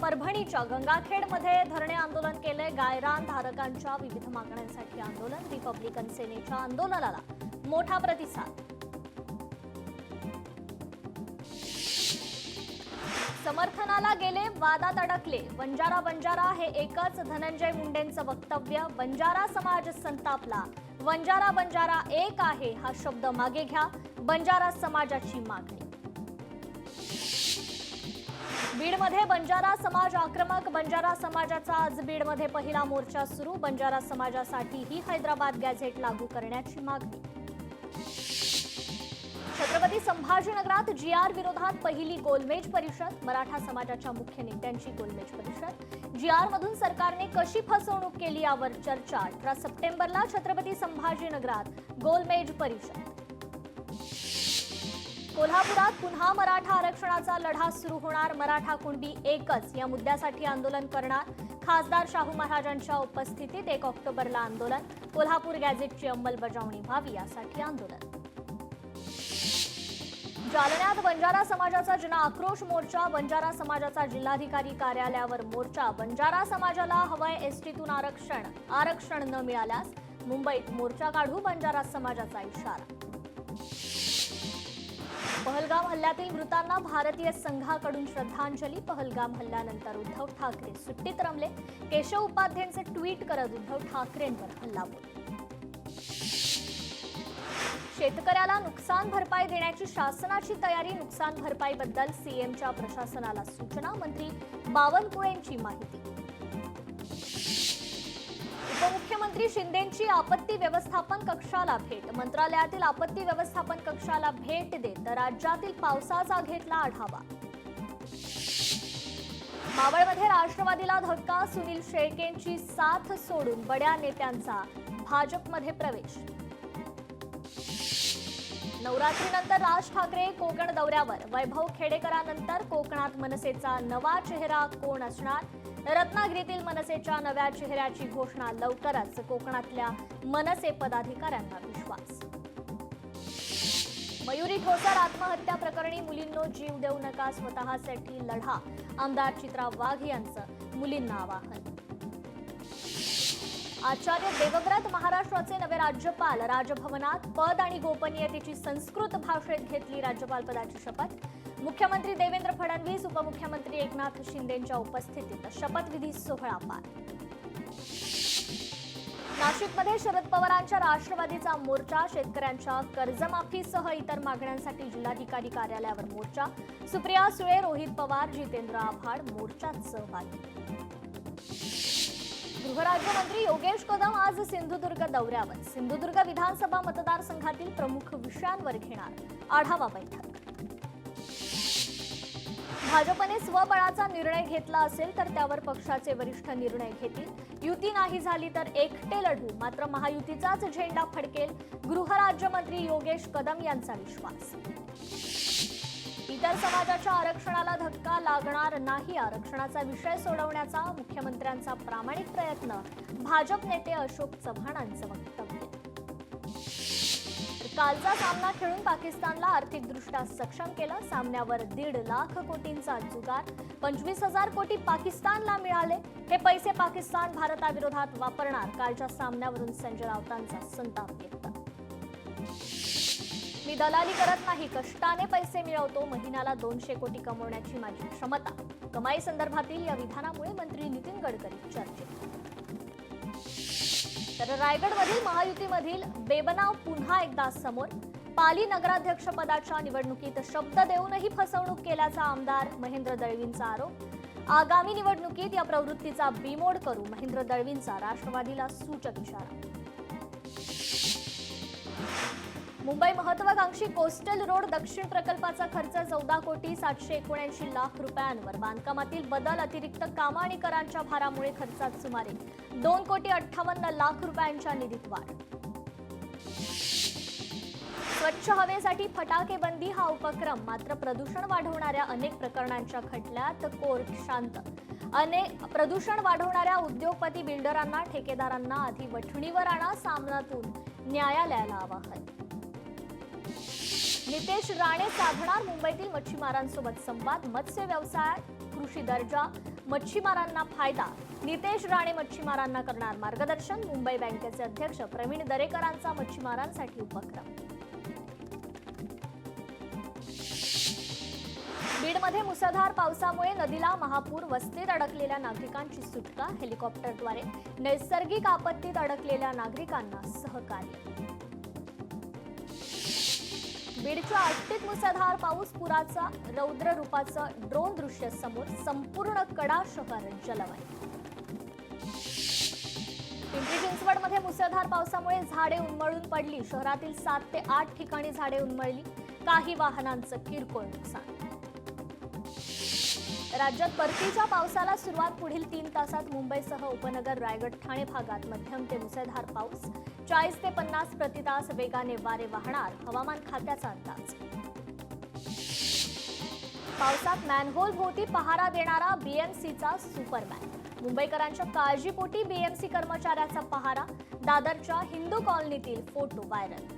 परभणीच्या गंगाखेडमध्ये धरणे आंदोलन केले। गायरान धारकांच्या विविध मागण्यांसाठी आंदोलन। रिपब्लिकन सेनेच्या आंदोलनाला मोठा प्रतिसाद। समर्थनाला गेले, वादात अडकले। बंजारा हे एकच धनंजय मुंडेंचं वक्तव्य। बंजारा समाज संतापला। बंजारा एक आहे हा शब्द मागे घ्या, बंजारा समाजाची मागणी। बीडमध्ये बंजारा समाज आक्रमक। बंजारा समाजाचा आज बीडमध्ये पहिला मोर्चा सुरू। बंजारा समाजासाठी ही हैदराबाद गॅझेट लागू करण्याची मागणी। छत्रपती संभाजीनगरात GR विरोधात पहिली गोलमेज परिषद। मराठा समाजाच्या मुख्य नेत्यांची गोलमेज परिषद। GR मधून सरकारने कशी फसवणूक केली यावर चर्चा। 18 सप्टेंबरला छत्रपती संभाजीनगरात गोलमेज परिषद। कोल्हापुरात पुन्हा मराठा आरक्षणाचा लढा सुरू होणार। मराठा कुणबी एकच या मुद्द्यासाठी आंदोलन करणार। खासदार शाहू महाराजांच्या उपस्थितीत 1 ऑक्टोबरला आंदोलन। कोल्हापूर गॅझेटची अंमलबजावणी व्हावी यासाठी आंदोलन। जालन्यात बंजारा समाजाचा जन आक्रोश मोर्चा। बंजारा समाजाचा जिल्हाधिकारी कार्यालयावर मोर्चा। बंजारा समाजाला हवंय एसटीतून आरक्षण न मिळाल्यास मुंबईत मोर्चा काढू, बंजारा समाजाचा इशारा। पहलगाम हल्ल्यातील मृतांना भारतीय संघाकडून श्रद्धांजली। पहलगाम हल्ल्यानंतर उद्धव ठाकरे सुट्टीत रमले। केशव उपाध्येंचे ट्विट करत उद्धव ठाकरेंवर हल्लाबोल। शेतकऱ्याला नुकसान भरपाई देण्याची शासनाची तयारी। नुकसान भरपाईबद्दल सीएमच्या प्रशासनाला सूचना। मंत्री बावनकुळेंची माहिती। उपमुख्यमंत्री शिंदेंची आपत्ती व्यवस्थापन कक्षाला भेट। मंत्रालयातील आपत्ती व्यवस्थापन कक्षाला भेट देत राज्यातील पावसाचा घेतला आढावा। मावळमध्ये राष्ट्रवादीला धक्का। सुनील शेळकेंची साथ सोडून बड्या नेत्यांचा भाजपमध्ये प्रवेश। नवरात्रीनंतर राज ठाकरे कोकण दौऱ्यावर। वैभव खेडेकरांनंतर कोकणात मनसेचा नवा चेहरा कोण असणार? रत्नागिरीतील मनसेच्या नव्या चेहऱ्याची घोषणा लवकरच। कोकणातल्या मनसे पदाधिकाऱ्यांना विश्वास। मयुरी ठोसर आत्महत्या प्रकरणी मुलींनो जीव देऊ नका, स्वतःसाठी लढा। आमदार चित्रा वाघ यांचं मुलींना आवाहन। आचार्य देवव्रत महाराष्ट्राचे नवे राज्यपाल। राजभवनात पद आणि गोपनीयतेची संस्कृत भाषेत घेतली राज्यपाल पदाची शपथ। मुख्यमंत्री देवेंद्र फडणवीस, उपमुख्यमंत्री एकनाथ शिंदेंच्या उपस्थितीत शपथविधी सोहळा पार। नाशिकमध्ये शरद पवारांच्या राष्ट्रवादीचा मोर्चा। शेतकऱ्यांच्या कर्जमाफीसह इतर मागण्यांसाठी जिल्हाधिकारी कार्यालयावर मोर्चा। सुप्रिया सुळे, रोहित पवार, जितेंद्र आव्हाड मोर्चात सहभागी। गृहराज्यमंत्री योगेश कदम आज सिंधुदुर्ग दौऱ्यावर। सिंधुदुर्ग विधानसभा मतदारसंघातील प्रमुख विषयांवर घेणार आढावा बैठक। भाजपने स्वबळाचा निर्णय घेतला असेल तर त्यावर पक्षाचे वरिष्ठ निर्णय घेतील। युती नाही झाली तर एकटे लढू, मात्र महायुतीचाच झेंडा फडकेल, गृहराज्यमंत्री योगेश कदम यांचा विश्वास। इतर समाजाच्या आरक्षणाला धक्का लागणार नाही, आरक्षणाचा विषय सोडवण्याचा मुख्यमंत्र्यांचा प्रामाणिक प्रयत्न। भाजप नेते अशोक चव्हाणांचं वक्तव्य। कालचा सामना खेळून पाकिस्तानला आर्थिकदृष्ट्या सक्षम केलं। सामन्यावर 1.5 लाख कोटींचा जुगार। 25,000 कोटी पाकिस्तानला मिळाले। हे पैसे पाकिस्तान भारताविरोधात वापरणार। कालच्या सामन्यावरून संजय राऊतांचा संताप व्यक्त। मी दलाली करत नाही, कष्टाने पैसे मिळवतो। महिन्याला 200 कोटी कमवण्याची माझी क्षमता। कमाई संदर्भातील या विधानामुळे मंत्री नितीन गडकरी चर्चेत। तर रायगडमधील महायुतीमधील बेबनाव पुन्हा एकदा समोर। पाली नगराध्यक्षपदाच्या निवडणुकीत शब्द देऊनही फसवणूक केल्याचा आमदार महेंद्र दळवींचा आरोप। आगामी निवडणुकीत या प्रवृत्तीचा बीमोड करू, महेंद्र दळवींचा राष्ट्रवादीला सूचक इशारा। मुंबई महत्वाकांक्षी कोस्टल रोड दक्षिण प्रकल्पाचा खर्च 14,779 लाख रुपयांवर। बांधकामातील बदल, अतिरिक्त कामं आणि करांच्या भारामुळे खर्चात सुमारे 2,58 लाख रुपयांच्या निधीत वाढ। स्वच्छ हवेसाठी फटाके बंदी हा उपक्रम, मात्र प्रदूषण वाढवणाऱ्या अनेक प्रकरणांच्या खटल्यात कोर्ट शांत। प्रदूषण वाढवणाऱ्या उद्योगपती, बिल्डरांना, ठेकेदारांना आधी वठणीवर आणा, सामनातून न्यायालयाला आवाहन। नितेश राणे साधणार मुंबईतील मच्छीमारांसोबत संवाद। मत्स्य व्यवसायात कृषी दर्जा, मच्छीमारांना फायदा, नितेश राणे मच्छीमारांना करणार मार्गदर्शन. मुंबई बँकेचे अध्यक्ष प्रवीण दरेकरांचा मच्छीमारांसाठी उपक्रम. बीडमध्ये मुसळधार पावसामुळे नदीला महापूर, वस्तीत अडकलेल्या नागरिकांची सुटका. हेलिकॉप्टरद्वारे नैसर्गिक आपत्तीत अडकलेल्या नागरिकांना सहकार्य. बीडच्या आष्टीत मुसळधार पाऊस, पुराचा रौद्र रूपाचं ड्रोन दृश्य समोर. संपूर्ण कडा शहर जलमय. पिंपरी चिंचवडमध्ये मुसळधार पावसामुळे झाडे उन्मळून पडली. शहरातील 7 ते 8 ठिकाणी झाडे उन्मळली. काही वाहनांचं किरकोळ नुकसान. राज्यात परतीच्या पावसाला सुरुवात. पुढील 3 तासात मुंबईसह उपनगर, रायगड, ठाणे भागात मध्यम ते मुसळधार पाऊस. 40 ते 50 प्रति तास वेगाने वारे वाहणार. हवामान खात्याचा अंदाज. पावसात मॅनहोल भोवती पहारा देणारा बीएमसीचा सुपरमॅन. मुंबईकरांच्या काळजीपोटी बीएमसी कर्मचाऱ्याचा पहारा. दादरच्या हिंदू कॉलनीतील फोटो व्हायरल.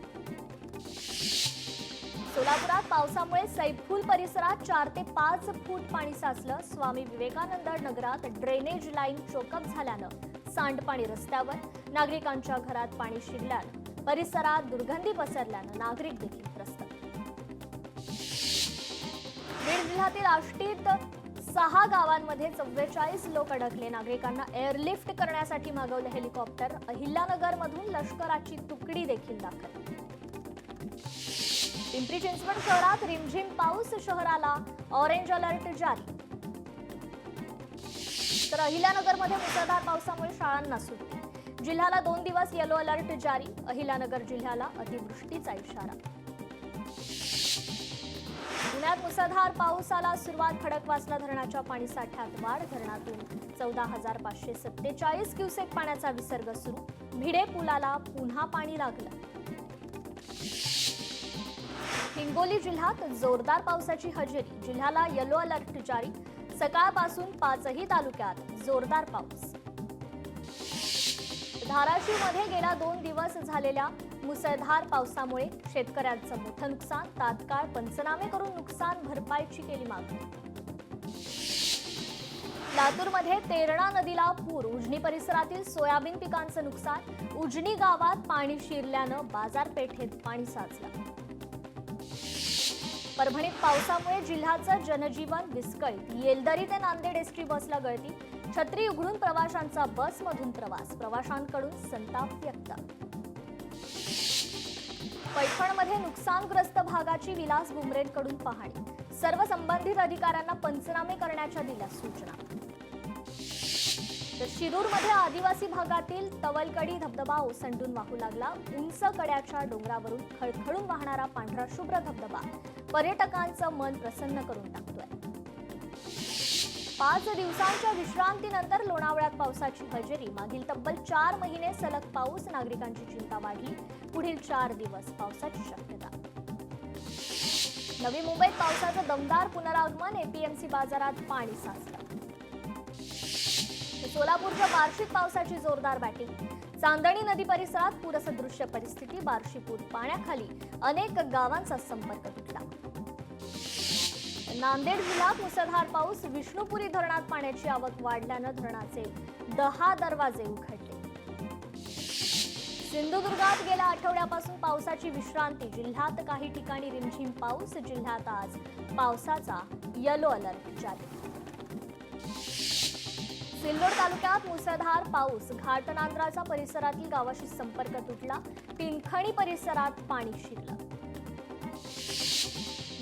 सोलापुरात पावसामुळे सैफूल परिसरात 4 ते 5 फूट पाणी साचलं. स्वामी विवेकानंद नगरात ड्रेनेज लाईन चोकअप झाल्यानं सांडपाणी रस्त्यावर. नागरिकांच्या घरात पाणी शिरल्यानं परिसरात दुर्गंधी पसरल्यानं नागरिक देखील त्रस्त. बीड जिल्ह्यातील आष्टीत 6 गावांमध्ये 44 लोक अडकले. नागरिकांना एअरलिफ्ट करण्यासाठी मागवलं हेलिकॉप्टर. अहिल्यानगरमधून लष्कराची तुकडी देखील दाखल. पिंपरी चिंचवड शहरात रिमझिम पाऊस. शहराला ऑरेंज अलर्ट जारी. तर अहिल्यानगरमध्ये मुसळधार पावसामुळे शाळांना सुट्टी. जिल्ह्याला 2 दिवस येलो अलर्ट जारी. अहिल्यानगर जिल्ह्याला अतिवृष्टीचा इशारा. पुण्यात मुसळधार पावसाला सुरुवात. खडकवासला धरणाच्या पाणीसाठ्यात वाढ. धरणातून 14,547 क्युसेक पाण्याचा विसर्ग सुरू. भिडे पुलाला पुन्हा पाणी लागलं. हिंगोली जिल्ह्यात जोरदार पावसाची हजेरी. जिल्ह्याला येलो अलर्ट जारी. सकाळपासून 5ही तालुक्यात जोरदार पाऊस. धाराशिवमध्ये गेल्या 2 दिवस झालेल्या मुसळधार पावसामुळे शेतकऱ्यांचं मोठं नुकसान. तात्काळ पंचनामे करून नुकसान भरपाईची केली मागणी. लातूरमध्ये तेरणा नदीला पूर. उजनी परिसरातील सोयाबीन पिकांचं नुकसान. उजनी गावात पाणी शिरल्यानं बाजारपेठेत पाणी साचलं. परभणीत पावसामुळे जिल्ह्याचं जनजीवन विस्कळीत. येलदरी ते नांदेड एसटी बसला गळती. छत्री उघडून प्रवाशांचा बसमधून प्रवास. प्रवाशांकडून संताप व्यक्त. पैठणमध्ये नुकसानग्रस्त भागाची विलास भुमरेंकडून पाहणी. सर्व संबंधित अधिकाऱ्यांना पंचनामे करण्याच्या दिल्या सूचना. तर शिरूरमध्ये आदिवासी भागातील तवलकडी धबधबा ओसंडून वाहू लागला. उंच कड्याच्या डोंगरावरून खळखळून वाहणारा पांढरा शुभ्र धबधबा पर्यटकांचं मन प्रसन्न करून टाकतोय. 5 दिवसांच्या विश्रांतीनंतर लोणावळ्यात पावसाची हजेरी. मागील तब्बल 4 महिने सलग पाऊस. नागरिकांची चिंता वाढली. पुढील 4 दिवस पावसाची शक्यता. नवी मुंबईत पावसाचं दमदार पुनरागमन. एपीएमसी बाजारात पाणी साचलं. सोलापूरच्या बार्शीत पावसाची जोरदार बॅटिंग. चांदणी नदी परिसरात पूरसदृश्य परिस्थिती. बार्शी पूर पाण्याखाली. अनेक गावांचा संपर्क तुटला. नांदेड जिल्ह्यात मुसळधार पाऊस. विष्णुपुरी धरणात पाण्याची आवक वाढल्यानं धरणाचे 10 दरवाजे उघडले. सिंधुदुर्गात गेल्या आठवड्यापासून पावसाची विश्रांती. जिल्ह्यात काही ठिकाणी रिमझिम पाऊस. जिल्ह्यात आज पावसाचा येलो अलर्ट जारी. सिल्लोड तालुक्यात मुसळधार पाऊस. घाटनांद्राचा परिसरातील गावाशी संपर्क तुटला. पिंखणी परिसरात पाणी शिरलं.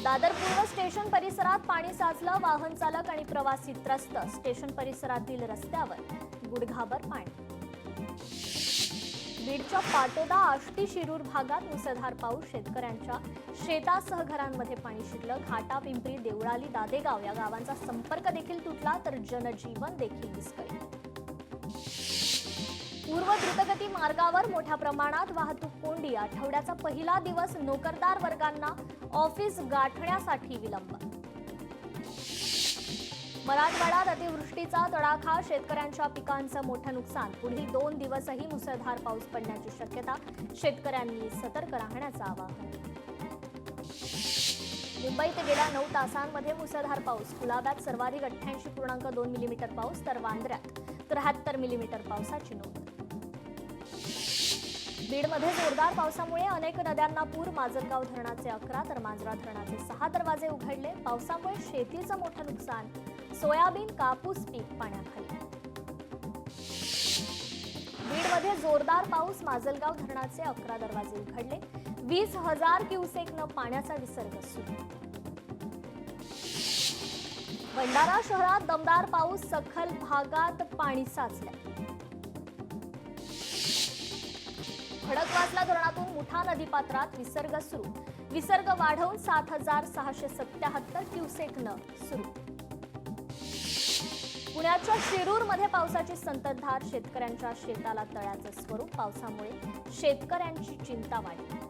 दादर पूर्व स्टेशन परिसरात पाणी साचलं. वाहन चालक आणि प्रवासी त्रस्त. स्टेशन परिसरातील रस्त्यावर गुडघाभर पाणी. बीडच्या पाटोदा, आष्टी, शिरूर भागात मुसळधार पाऊस. शेतकऱ्यांच्या शेतासह घरांमध्ये पाणी शिरलं. घाटा, पिंपरी, देवळाली, दादेगाव या गावांचा संपर्क देखील तुटला. तर जनजीवन देखील विस्कळीत. पूर्व द्रुतगती मार्गावर मोठ्या प्रमाणात वाहतूक कोंडी. आठवड्याचा पहिला दिवस. नोकरदार वर्गांना ऑफिस गाठण्यासाठी विलंब. मराठवाड्यात अतिवृष्टीचा तडाखा. शेतकऱ्यांच्या पिकांचं मोठं नुकसान. पुढील 2 दिवसही मुसळधार पाऊस पडण्याची शक्यता. शेतकऱ्यांनी सतर्क राहण्याचं आवाहन. मुंबईत गेल्या 9 तासांमध्ये मुसळधार पाऊस. कुलाब्यात सर्वाधिक 88.2 मिलीमीटर पाऊस तर वांद्र्यात 73 मिलीमीटर पावसाची नोंद. बीडमध्ये जोरदार पावसामुळे अनेक नद्यांना पूर. माजलगाव धरणाचे 11 तर मांजरा धरणाचे 6 दरवाजे उघडले. पावसामुळे शेतीचं मोठं नुकसान. सोयाबीन, कापूस पीक पाण्याखाली. बीडमध्ये जोरदार पाऊस. माजलगाव धरणाचे 11 दरवाजे उघडले. 20,000 क्युसेकनं पाण्याचा विसर्ग सुरू. भंडारा शहरात दमदार पाऊस. सखल भागात पाणी साचले. खडकवासला धरणातून मुठा नदीपात्रात विसर्ग सुरू. विसर्ग वाढवून 7,677 क्युसेकनं सुरू. पुण्याच्या शिरूरमध्ये पावसाची संततधार. शेतकऱ्यांच्या शेताला तळ्याचं स्वरूप. पावसामुळे शेतकऱ्यांची चिंता वाढली.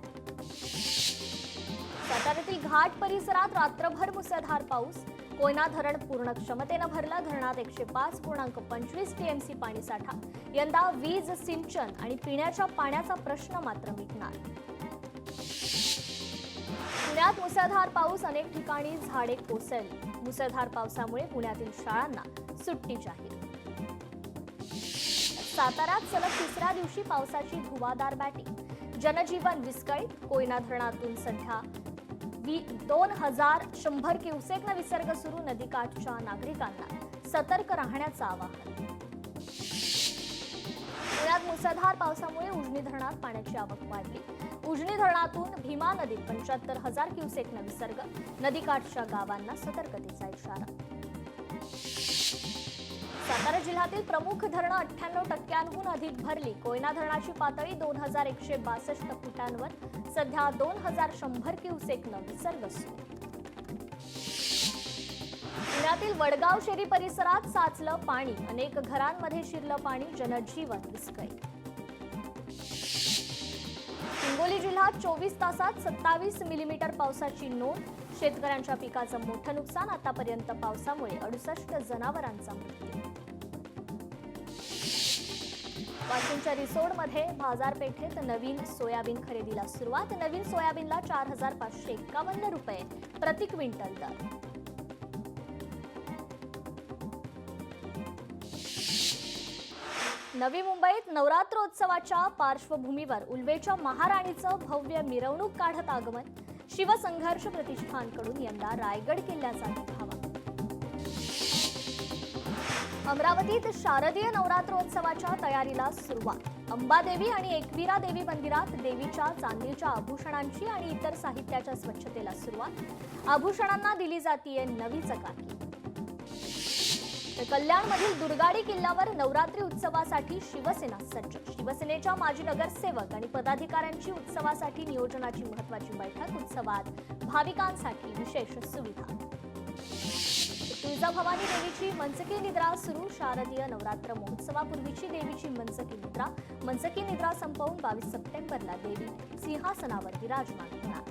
साताऱ्यातील घाट परिसरात रात्रभर मुसळधार पाऊस. कोयना धरण पूर्ण क्षमतेनं भरलं. धरणात 105.25 टीएमसी पाणीसाठा. यंदा वीज, सिंचन आणि पिण्याच्या पाण्याचा प्रश्न मात्र मिटणार. पुण्यात मुसळधार पाऊस. अनेक ठिकाणी झाडे कोसळली. मुसळधार पावसामुळे पुण्यातील शाळांना सुट्टी जाहीर. साताऱ्यात सलग तिसऱ्या दिवशी पावसाची धुवाधार बॅटिंग. जनजीवन विस्कळीत. कोयना धरणातून सध्या 2,100 क्युसेकनं विसर्ग सुरू. नदीकाठच्या नागरिकांना सतर्क राहण्याचं आवाहन. पुण्यात मुसळधार पावसामुळे उजनी धरणात पाण्याची आवक वाढली. उजनी धरणातून भीमा नदीत 75,000 क्युसेकनं विसर्ग. नदीकाठच्या गावांना सतर्कतेचा इशारा. सातारा जिल्ह्यातील प्रमुख धरणं 98% अधिक भरली. कोयना धरणाची पातळी 2,162 फुटांवर. सध्या 2,100 क्युसेकनं विसर्ग सुरू. पुण्यातील वडगाव शेरी परिसरात साचलं पाणी. अनेक घरांमध्ये शिरलं पाणी. जनजीवन विस्कळीत. हिंगोली जिल्ह्यात 24 तासात 27 मिलीमीटर पावसाची नोंद. शेतकऱ्यांच्या पिकाचं मोठं नुकसान. आतापर्यंत पावसामुळे 68 जनावरांचा मृत्यू. वाशिमच्या रिसोडमध्ये बाजारपेठेत नवीन सोयाबीन खरेदीला सुरुवात. नवीन सोयाबीनला 4,551 रुपये प्रति क्विंटल दर. नवी मुंबईत नवरात्रोत्सवाच्या पार्श्वभूमीवर उल्वेच्या महाराणीचं भव्य मिरवणूक काढत आगमन. शिवसंघर्ष प्रतिष्ठानकडून यंदा रायगड किल्ल्याचा देखावा. अमरावतीत शारदीय नवरात्रोत्सवाच्या तयारीला सुरुवात. अंबादेवी आणि एकवीरा देवी मंदिरात देवीच्या चांदीच्या आभूषणांची आणि इतर साहित्याच्या स्वच्छतेला सुरुवात. आभूषणांना दिली जातीये नवी चकाकी. कल्याणमधील दुर्गाडी किल्ल्यावर नवरात्री उत्सवासाठी शिवसेना सज्ज. शिवसेनेच्या माजी नगरसेवक आणि पदाधिकाऱ्यांची उत्सवासाठी नियोजनाची महत्त्वाची बैठक. उत्सवात भाविकांसाठी विशेष सुविधा. तुळजाभवानी देवीची मंचकी निद्रा सुरू. शारदीय नवरात्र महोत्सवापूर्वीची देवीची मंचकी निद्रा संपवून 22 सप्टेंबरला देवी सिंहासनावर विराजमान होणार.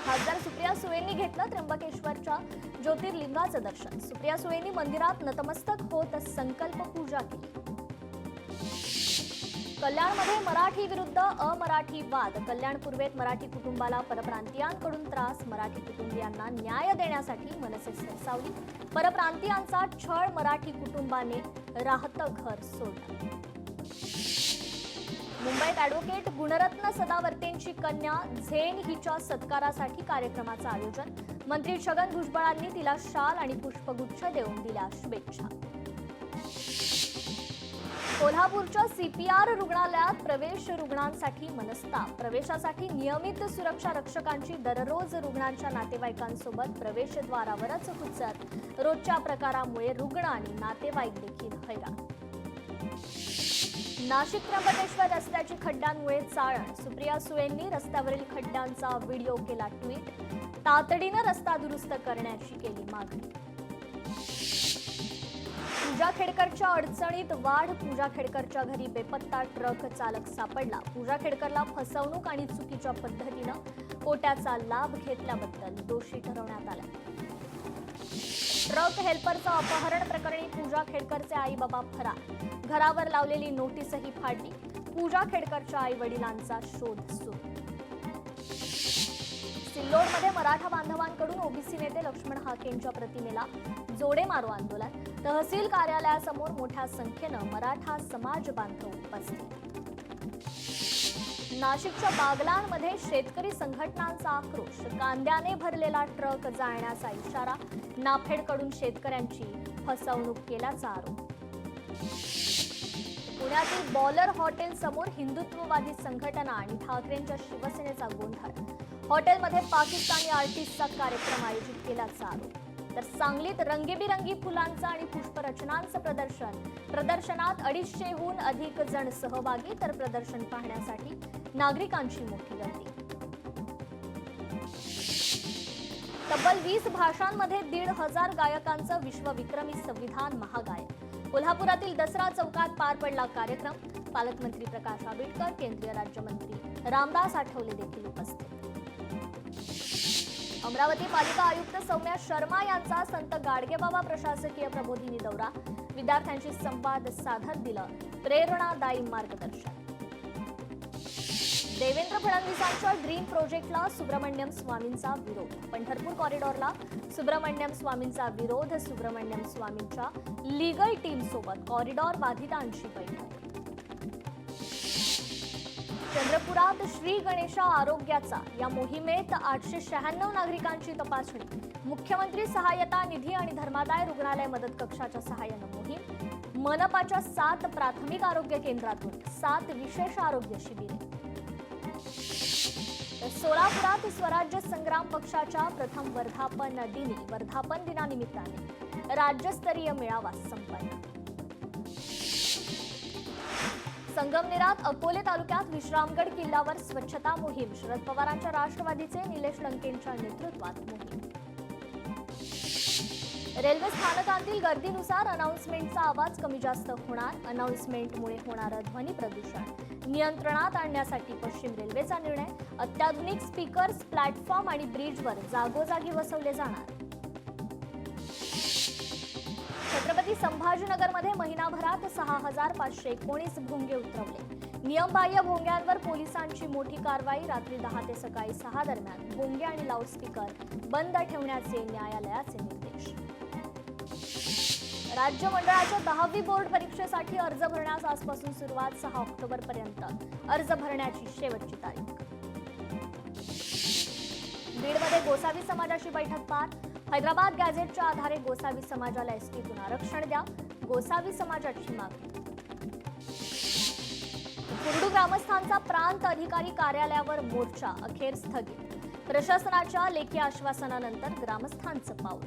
खासदार सुप्रिया सुळेंनी घेतलं त्र्यंबकेश्वरच्या ज्योतिर्लिंगाचं दर्शन. सुप्रिया सुळेंनी मंदिरात नतमस्तक होत संकल्प पूजा केली. कल्याणमध्ये मराठी विरुद्ध अमराठी वाद. कल्याण पूर्वेत मराठी कुटुंबाला परप्रांतीयांकडून त्रास. मराठी कुटुंबियांना न्याय देण्यासाठी मनसे सरसावली. परप्रांतीयांचा छळ. मराठी कुटुंबाने राहतं घर सोडलं. मुंबईत ॲडव्होकेट गुणरत्न सदावर्तेंची कन्या झेन हिच्या सत्कारासाठी कार्यक्रमाचं आयोजन. मंत्री छगन भुजबळांनी तिला शाल आणि पुष्पगुच्छ देऊन दिल्या शुभेच्छा. कोल्हापूरच्या सीपीआर रुग्णालयात प्रवेश रुग्णांसाठी मनस्ताप. प्रवेशासाठी नियमित सुरक्षा रक्षकांची दररोज रुग्णांच्या नातेवाईकांसोबत प्रवेशद्वारावरच हुज्जत. रोजच्या प्रकारामुळे रुग्ण आणि नातेवाईक देखील हैराण. नाशिक त्र्यंबकेश्वर रस्त्याची खड्ड्यांमुळे चाळण. सुप्रिया सुळेंनी रस्त्यावरील खड्ड्यांचा व्हिडिओ केला ट्विट. तातडीनं रस्ता दुरुस्त करण्याची केली मागणी. पूजा खेडकरच्या अडचणीत वाढ. पूजा खेडकरच्या घरी बेपत्ता ट्रक चालक सापडला. पूजा खेडकरला फसवणूक आणि चुकीच्या पद्धतीनं कोट्याचा लाभ घेतल्याबद्दल दोषी ठरवण्यात आला. ट्रक हेल्परचं अपहरण प्रकरणी पूजा खेडकरचे आई बाबा फरार. घरावर लावलेली नोटीसही फाडली. पूजा खेडकरच्या आई वडिलांचा शोध सुरू. सिल्लोडमध्ये मराठा बांधवांकडून ओबीसी नेते लक्ष्मण हाकेंच्या प्रतिमेला जोडे मारो आंदोलन. तहसील कार्यालयासमोर मोठ्या संख्येनं मराठा समाज बांधव उपस्थित. नाशिकच्या बागलाणमध्ये शेतकरी संघटनांचा आक्रोश. कांद्याने भरलेला ट्रक जाळण्याचा इशारा. नाफेडकडून शेतकऱ्यांची फसवणूक केल्याचा आरोप. पुण्यातील बॉलर हॉटेल समोर हिंदुत्ववादी संघटना आणि ठाकरेंच्या शिवसेनेचा गोंधळ. हॉटेलमध्ये पाकिस्तानी आर्टिस्टचा कार्यक्रम आयोजित केल्याचा आरोप. तर सांगलीत रंगीबिरंगी फुलांचं आणि पुष्परचनांचं प्रदर्शन. प्रदर्शनात 250हून अधिक जण सहभागी. तर प्रदर्शन पाहण्यासाठी नागरिकांची मोठी गर्दी. तब्बल 20 भाषांमध्ये 1,500 गायकांचं विश्वविक्रमी संविधान महागायन. कोल्हापुरातील दसरा चौकात पार पडला कार्यक्रम. पालकमंत्री प्रकाश आंबेडकर, केंद्रीय राज्यमंत्री रामदास आठवले देखील उपस्थित. अमरावती पालिका आयुक्त सौम्या शर्मा यांचा संत गाडगेबाबा प्रशासकीय प्रबोधिनी दौरा. विद्यार्थ्यांशी संवाद साधत दिलं प्रेरणादायी मार्गदर्शन. देवेंद्र फडणवीसांच्या ड्रीम प्रोजेक्टला सुब्रमण्यम स्वामींचा विरोध. पंढरपूर कॉरिडॉरला सुब्रमण्यम स्वामींचा विरोध. सुब्रमण्यम स्वामींच्या लीगल टीम सोबत कॉरिडॉर बाधितांची बैठक. चंद्रपुरात श्री गणेशा आरोग्याचा या मोहिमेत 896 नागरिकांची तपासणी. मुख्यमंत्री सहाय्यता निधी आणि धर्मादाय रुग्णालय मदत कक्षाच्या सहाय्यानं मोहीम. मनपाच्या 7 प्राथमिक आरोग्य केंद्रातून 7 विशेष आरोग्य शिबिरे. सोलापुरात स्वराज्य संग्राम पक्षाच्या प्रथम वर्धापन दिनानिमित्ताने राज्यस्तरीय मेळावा संपन्न. संगमनेरात अकोले तालुक्यात विश्रामगड किल्ल्यावर स्वच्छता मोहीम. शरद पवारांच्या राष्ट्रवादीचे निलेश लंकेंच्या नेतृत्वात मोहीम. रेल्वे स्थानकांतील गर्दीनुसार अनाउन्समेंटचा आवाज कमी जास्त होणार. अनाउन्समेंटमुळे होणारं ध्वनी प्रदूषण नियंत्रणात आणण्यासाठी पश्चिम रेल्वेचा निर्णय. अत्याधुनिक स्पीकर्स प्लॅटफॉर्म आणि ब्रिजवर जागोजागी बसवले जाणार. छत्रपती संभाजीनगरमध्ये महिनाभरात 6,519 भोंगे उतरवले. नियमबाह्य भोंग्यांवर पोलिसांची मोठी कारवाई. रात्री 10 ते सकाळी 6 दरम्यान भोंगे आणि लाऊडस्पीकर बंद ठेवण्याचे न्यायालयाचे निर्देश. राज्य मंडळाच्या 10वी बोर्ड परीक्षेसाठी अर्ज भरण्यास आजपासून सुरुवात. 6 ऑक्टोबरपर्यंत अर्ज भरण्याची शेवटची तारीख. बीडमध्ये गोसावी समाजाची बैठक पार. हैदराबाद गॅझेटच्या आधारे गोसावी समाजाला एसटीतून आरक्षण द्या. गोसावी समाजाची मागणी. कुर्डू ग्रामस्थांचा प्रांत अधिकारी कार्यालयावर मोर्चा अखेर स्थगित. प्रशासनाच्या लेखी आश्वासनानंतर ग्रामस्थांचं पाऊल.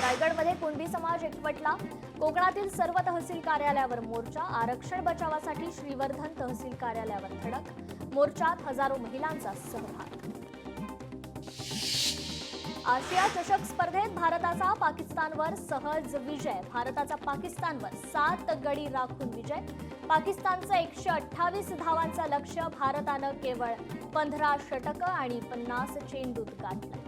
रायगडमध्ये कुणबी समाज एकवटला. कोकणातील सर्व तहसील कार्यालयावर मोर्चा. आरक्षण बचावासाठी श्रीवर्धन तहसील कार्यालयावर धडक. मोर्चात हजारो महिलांचा सहभाग. आशिया चषक स्पर्धेत भारताचा पाकिस्तानवर सहज विजय. भारताचा पाकिस्तानवर 7 गडी राखून विजय. पाकिस्तानचं 128 धावांचं लक्ष्य भारतानं केवळ 15 षटकं आणि 50 चेंडूत गाठलं.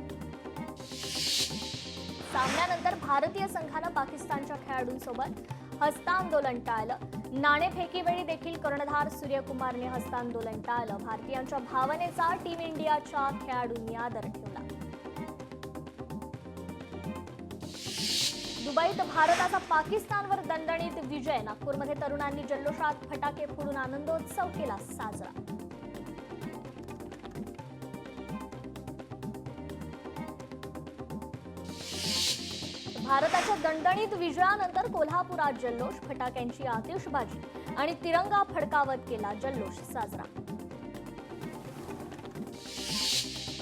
सामन्यानंतर भारतीय संघानं पाकिस्तानच्या खेळाडूंसोबत हस्तांदोलन टाळलं. नाणेफेकीवेळी देखील कर्णधार सूर्यकुमारने हस्तांदोलन टाळलं. भारतीयांच्या भावनेचा टीम इंडियाच्या खेळाडूंनी आदर ठेवला. दुबईत भारताचा पाकिस्तानवर दणदणीत विजय. नागपूरमध्ये तरुणांनी जल्लोषात फटाके फोडून आनंदोत्सव केला साजरा. भारताच्या दणदणीत विजयानंतर कोल्हापुरात जल्लोष. फटाक्यांची आतिषबाजी आणि तिरंगा फडकावत केला जल्लोष साजरा.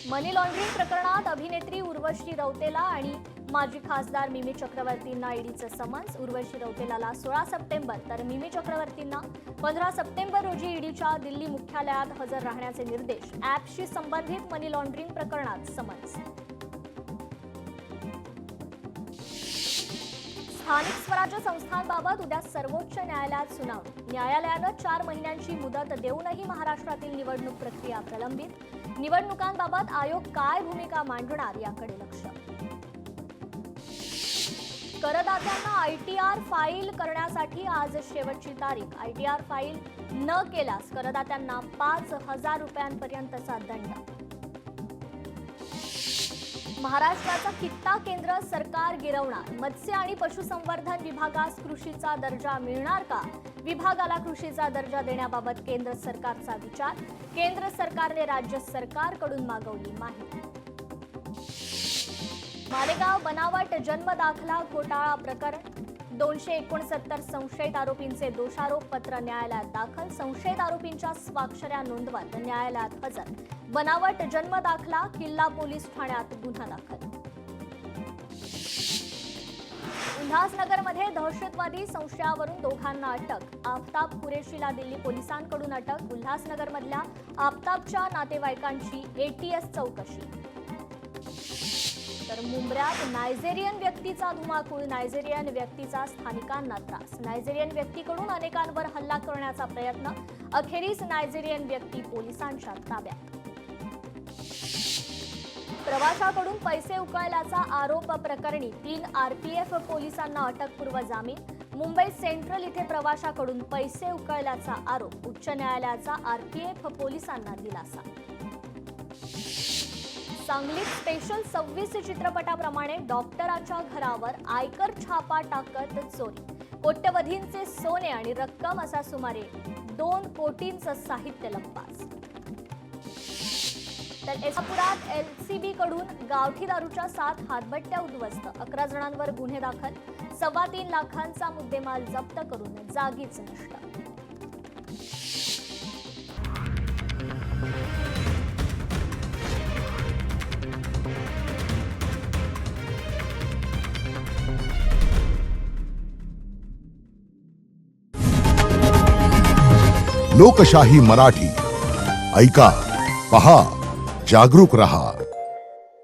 मनी लॉन्ड्रिंग प्रकरणात अभिनेत्री उर्वशी रौतेला आणि माजी खासदार मिमी चक्रवर्तींना ईडीचं समन्स. उर्वशी रौतेलाला 16 सप्टेंबर तर मिमी चक्रवर्तींना 15 सप्टेंबर रोजी ईडीच्या दिल्ली मुख्यालयात हजर राहण्याचे निर्देश. ॲपशी संबंधित मनी लॉन्ड्रिंग प्रकरणात समन्स. स्थानिक स्वराज्य संस्थांबाबत उद्या सर्वोच्च न्यायालयात सुनावणी. न्यायालयानं 4 महिन्यांची मुदत देऊनही महाराष्ट्रातील निवडणूक प्रक्रिया प्रलंबित. निवडणुकांबाबत आयोग काय भूमिका मांडणार याकडे लक्ष. करदात्यांना आयटीआर फाईल करण्यासाठी आज शेवटची तारीख. आयटीआर फाईल न केल्यास करदात्यांना 5,000 रुपयांपर्यंतचा दंड. महाराष्ट्राचा कित्ता केंद्र सरकार गिरवणार. मत्स्य आणि पशुसंवर्धन विभागास कृषीचा दर्जा मिळणार का? विभागाला कृषीचा दर्जा देण्याबाबत केंद्र सरकारचा विचार. केंद्र सरकारने राज्य सरकारकडून मागवली माहिती. मालेगाव बनावट जन्म दाखला घोटाळा प्रकरण. 269 संशयित आरोपींचे दोषारोप पत्र न्यायालयात दाखल. संशयित आरोपींच्या स्वाक्षऱ्या नोंदवत न्यायालयात हजर. बनावट जन्म दाखला, किल्ला पोलीस ठाण्यात गुन्हा दाखल. उल्हासनगरमध्ये दहशतवादी संशयावरून दोघांना अटक. आफताब कुरेशीला दिल्ली पोलिसांकडून अटक. उल्हासनगरमधल्या आफताबच्या नातेवाईकांची एटीएस चौकशी. तर मुंबऱ्यात नायजेरियन व्यक्तीचा धुमाकूळ. नायजेरियन व्यक्तीचा स्थानिकांना त्रास. नायजेरियन व्यक्तीकडून अनेकांवर हल्ला करण्याचा प्रयत्न. अखेरीस नायजेरियन व्यक्ती पोलिसांच्या ताब्यात. प्रवाशाकडून पैसे उकळल्याचा आरोप प्रकरणी 3 आरपीएफ पोलिसांना अटकपूर्व जामीन. मुंबई सेंट्रल इथे प्रवाशाकडून पैसे उकळल्याचा आरोप. उच्च न्यायालयाचा आरपीएफ पोलिसांना दिलासा. सांगलीत स्पेशल 26 चित्रपटाप्रमाणे डॉक्टराच्या घरावर आयकर छापा टाकत चोरी. कोट्यवधींचे सोने आणि रक्कम असा सुमारे 2 कोटींचं साहित्य लंपास. तर एसापुरात एलसीबी कडून गावठी दारूच्या 7 हातभट्ट्या उद्ध्वस्त. 11 जणांवर गुन्हे दाखल. 3.25 लाखांचा मुद्देमाल जप्त करून जागीच नष्ट. लोकशाही मराठी ऐका, पहा, जागरूक रहा.